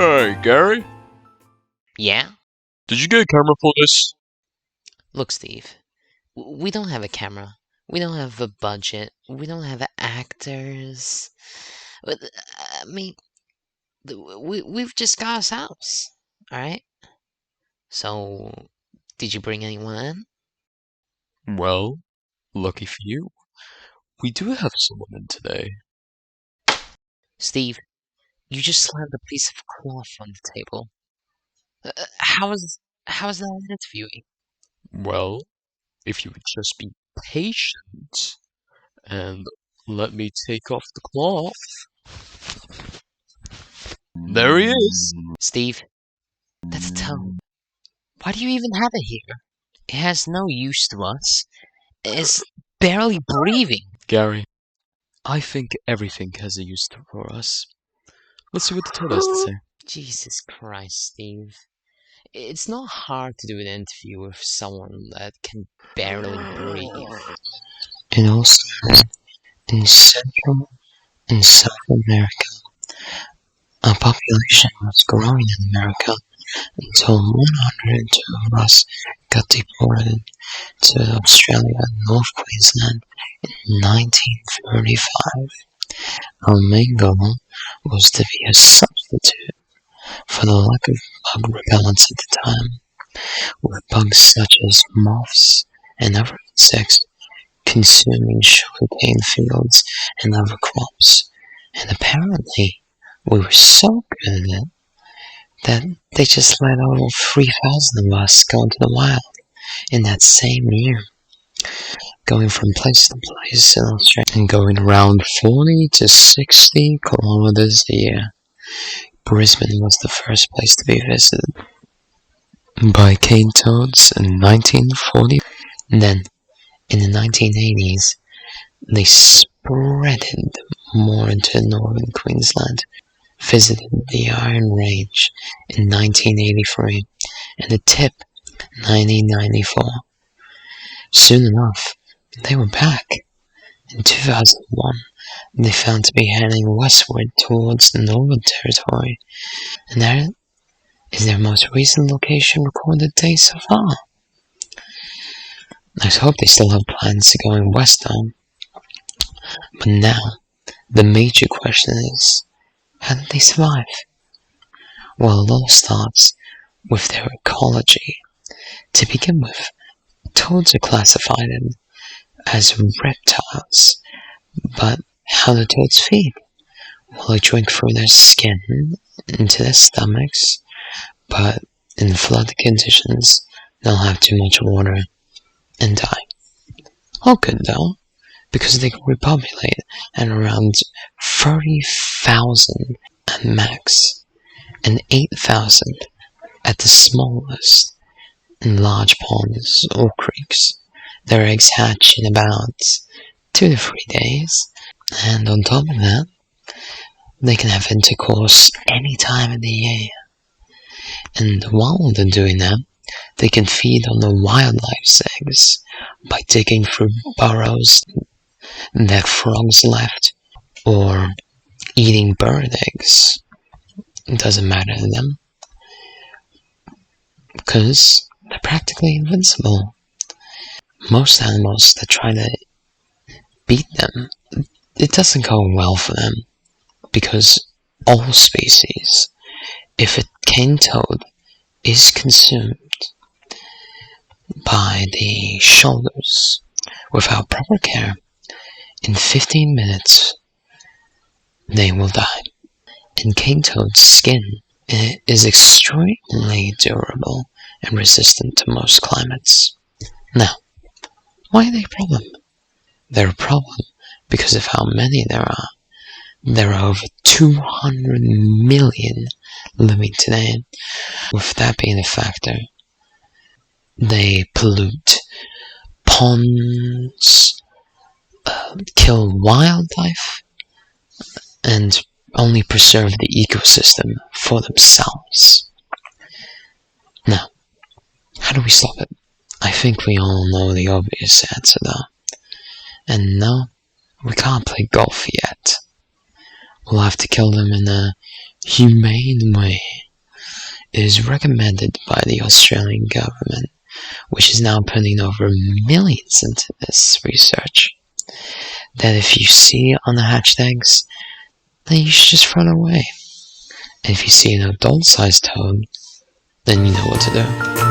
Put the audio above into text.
Hey, Gary, Yeah? did you get a camera for this? Look, Steve, we don't have a camera. We don't have a budget. We don't have actors. But, I mean, we've just got ourselves, alright? So, did you bring anyone in? Well, lucky for you, we do have someone in today. Steve, you just slammed a piece of cloth on the table. How is that interviewing? Well, if you would just be patient and let me take off the cloth. There he is. Steve, that's a toad. Why do you even have it here? It has no use to us. It's barely breathing. Gary, I think everything has a use for us. Let's see what the toad has to say. Jesus Christ, Steve. It's not hard to do an interview with someone that can barely breathe. And also, in Central and South America, our population was growing in America until 102 of us got deported to Australia and North Queensland in 1935. Our main goal was to be a substitute for the lack of bug repellents at the time, with bugs such as moths and other insects consuming sugarcane fields and other crops. And apparently, we were so good at it that they just let over 3,000 of us go into the wild in that same year, going from place to place in Australia and going around 40 to 60 kilometers a year. Brisbane was the first place to be visited by cane toads in 1940. Then, in the 1980s, they spreaded more into northern Queensland, visited the Iron Range in 1983, and the Tip 1994. Soon enough, they were back. In 2001, they found to be heading westward towards the Northern Territory, and that is their most recent location recorded date so far. I hope they still have plans to going west though. But now, the major question is, how did they survive? Well, it all starts with their ecology. To begin with, toads are classified as reptiles, but how do toads feed? Well, they drink through their skin into their stomachs, but in flood conditions, they'll have too much water and die. All good though, because they can repopulate at around 30,000 at max, and 8,000 at the smallest in large ponds or creeks. Their eggs hatch in about 2 to 3 days, and on top of that, they can have intercourse any time of the year. And while they're doing that, they can feed on the wildlife's eggs by digging through burrows that frogs left, or eating bird eggs. It doesn't matter to them, because they're practically invincible. Most animals that try to beat them, it doesn't go well for them, because all species, if a cane toad is consumed by the shoulders without proper care, in 15 minutes they will die. And cane toad's skin is extremely durable and resistant to most climates. Now, why are they a problem? They're a problem because of how many there are. There are over 200 million living today. With that being a factor, they pollute ponds, kill wildlife, and only preserve the ecosystem for themselves. Now, how do we stop it? I think we all know the obvious answer though. And no, we can't play golf yet. We'll have to kill them in a humane way. it is recommended by the Australian government, which is now putting over millions into this research, that if you see on the hashtags, then you should just run away. And if you see an adult-sized toad, then you know what to do.